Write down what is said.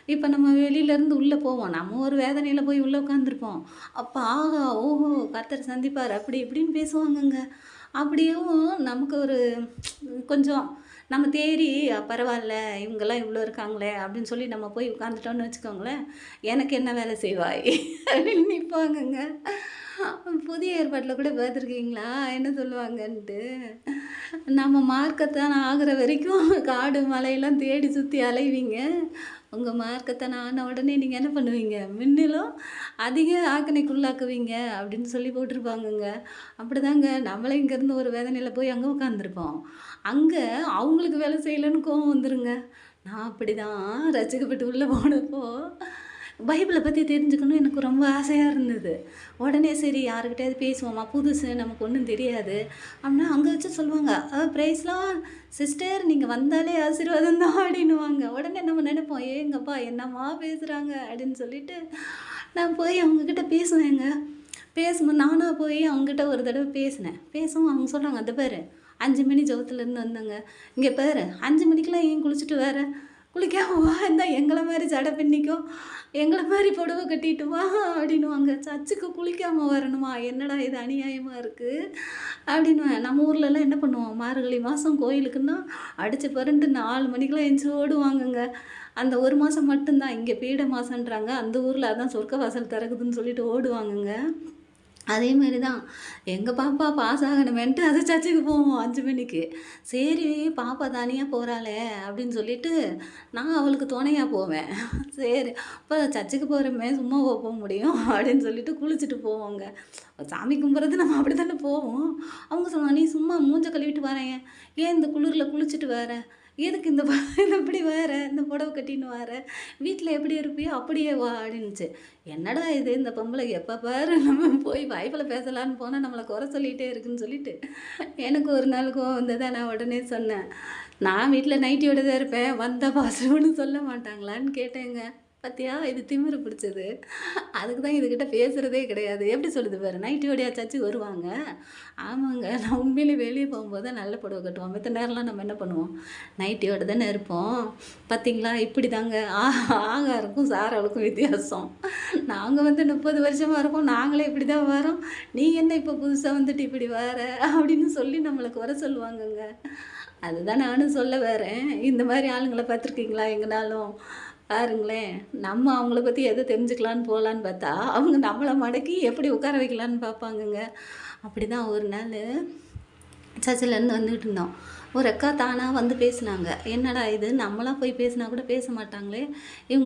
இப்போ நம்ம வெளியிலேருந்து உள்ளே போவோம். நம்ம ஒரு வேதனையில போய் உள்ளே உட்காந்துருப்போம். அப்போ ஆஹா! ஓஹோ! கர்த்தர் சந்திப்பார் அப்படி இப்படின்னு பேசுவாங்கங்க. அப்படியும் நமக்கு ஒரு கொஞ்சம் நம்ம தேறி பரவால்ல இவங்கலாம் இவ்வளோ இருக்காங்களே அப்படின்னு சொல்லி நம்ம போய் உட்காந்துட்டோம்னு வச்சுக்கோங்களேன், எனக்கு என்ன வேலை செய்வாய் அப்படின்னு நிப்பாங்கங்க. புதிய ஏற்பாட்டில கூட பார்த்துருக்கீங்களா? என்ன சொல்லுவாங்கன்ட்டு, நம்ம மார்க்கத்தான் ஆகுற வரைக்கும் காடு மலையெல்லாம் தேடி சுத்தி அலைவீங்க. உங்க மார்க்கத்தான் ஆன உடனே நீங்க என்ன பண்ணுவீங்க? மின்னிலும் அதிக ஆக்கினைக்குள்ளாக்குவீங்க அப்படின்னு சொல்லி போட்டிருப்பாங்கங்க. அப்படிதாங்க நம்மளே இங்கேருந்து ஒரு வேதனையில போய் அங்க உட்காந்துருப்போம். அங்க அவங்களுக்கு வேலை செய்யலன்னு கோவம் வந்துருங்க. நான் அப்படிதான் ரட்சிக்கப்பட்டு உள்ள போனப்போ, பைபிள பத்தி தெரிஞ்சுக்கணும்னு எனக்கு ரொம்ப ஆசையா இருந்தது. உடனே சரி யாருக்கிட்டயாவது பேசுவோமா, புதுசு நமக்கு ஒண்ணும் தெரியாது. அப்படின்னா அங்க வச்சு சொல்லுவாங்க, பிரைஸ் லார்ட் சிஸ்டர் நீங்க வந்தாலே ஆசீர்வாதம் தான் அப்படின்னுவாங்க. உடனே நம்ம நினைப்போம், ஏங்கப்பா என்னம்மா பேசுறாங்க அப்படின்னு சொல்லிட்டு, நான் போய் அவங்ககிட்ட பேசுவேங்க. பேசும்போது நானா போய் அவங்ககிட்ட ஒரு தடவ பேசினேன். பேசவும் அவங்க சொல்றாங்க, "அத பாரு 5 மணி ஜெபத்துலேருந்து வந்தேங்க. இங்க பாரு 5 மணிக்கெல்லாம் ஏன் குளிச்சுட்டு வர? குளிக்காம வா, இந்தா எங்கள மாரி ஜட பின்னிக்கோ, எங்கள மாரி புடவ கட்டிட்டு வா" அப்படின்னுவாங்க. சர்ச்சுக்கு குளிக்காம வரணுமா? என்னடா இது அநியாயமா இருக்கு அப்படின்னுவேன். நம்ம ஊர்லலாம் என்ன பண்ணுவோம், மார்கழி மாசம் கோயிலுக்குன்னா அடிச்சு புரண்டு 4 மணிக்கெல்லாம் எந்திச்சு ஓடுவாங்கங்க. அந்த 1 மாசம் மட்டும் தான். இங்க பீட மாசம்ன்றாங்க. அந்த ஊர்ல அதான் சொர்க்க வாசல் திறக்குதுன்னு சொல்லிட்டு ஓடுவாங்கங்க. அதே மாரி தான். எங்க பாப்பா பாஸ் ஆகணுமேன்ட்டு அது சர்ச்சுக்கு போவோம் 5 மணிக்கு. சரி பாப்பா தனியா போறாளே அப்படின்னு சொல்லிட்டு, நான் அவளுக்கு துணையா போவேன். சரி அப்ப சர்ச்சுக்கு போறோமே சும்மாவா போ முடியும் அப்படின்னு சொல்லிட்டு குளிச்சுட்டு போவோங்க. சாமி கும்பிட்றது நம்ம அப்படி தானே போவோம். அவங்க சொல்லுவாங்க, "நீ சும்மா மூஞ்ச கழுவிட்டு வாரேன். ஏன் இந்த குளிர்ல குளிச்சுட்டு வர? எதுக்கு இந்த இப்படி வர? இந்த புடவ கட்டின்னு வர? வீட்ல எப்படி இருப்பியோ அப்படியே வா" அப்படின்னுச்சு. என்னடா இது இந்த பொம்பளை எப்போ பாரு நம்ம போய் பைபிள பேசலான்னு போனா நம்மள குறை சொல்லிட்டே இருக்குன்னு சொல்லிட்டு, எனக்கு ஒரு நாள் கோவம் வந்ததா நான் உடனே சொன்னேன். "நான் வீட்ல நைட்டியோட தான் இருப்பேன். வந்தா பாஸ்டர்ன்னு சொல்ல மாட்டாங்களான்னு?" கேட்டேங்க. பாத்தியா இது திமிரு பிடிச்சது. அதுக்கு தான் இதுகிட்ட பேசுறதே கிடையாது. எப்படி சொல்லுது பாரு, நைட்டியோடயா சர்ச்சுக்கு வருவாங்க? ஆமாங்க. நான் உண்மையிலே வெளிய போகும்போது தான் நல்ல புடவ கட்டுவோம். மித்த நேரம்லாம் நம்ம என்ன பண்ணுவோம்? நைட்டியோட தானே இருப்போம். பாத்தீங்களா இப்படிதாங்க ஆகாருக்கும் சாராளுக்கும் வித்தியாசம். நாங்க வந்து 30 வருஷமா இருக்கோம். நாங்களே இப்படி தான் வரோம். நீ என்ன இப்போ புதுசா வந்துட்டு இப்படி வர? அப்படின்னு சொல்லி நம்மள குறை சொல்லுவாங்கங்க. அதுதான் நானும் சொல்ல வரேன். இந்த மாரி ஆளுங்கள பார்த்துருக்கீங்களா எங்கனாலும்? பாருங்களேன், நம்ம அவங்கள பத்தி எத தெரிஞ்சுக்கலான்னு போலான்னு பார்த்தா, அவங்க நம்மள மடக்கி எப்படி உட்கார வைக்கலான்னு பார்ப்பாங்கங்க. அப்படிதான் ஒரு நாளு சர்ச்சிலேருந்து வந்துகிட்டு இருந்தோம். ஒரு அக்கா தானா வந்து பேசுனாங்க. என்னடா இது நம்மலாம் போய் பேசினா கூட பேச மாட்டாங்களே! இவங்க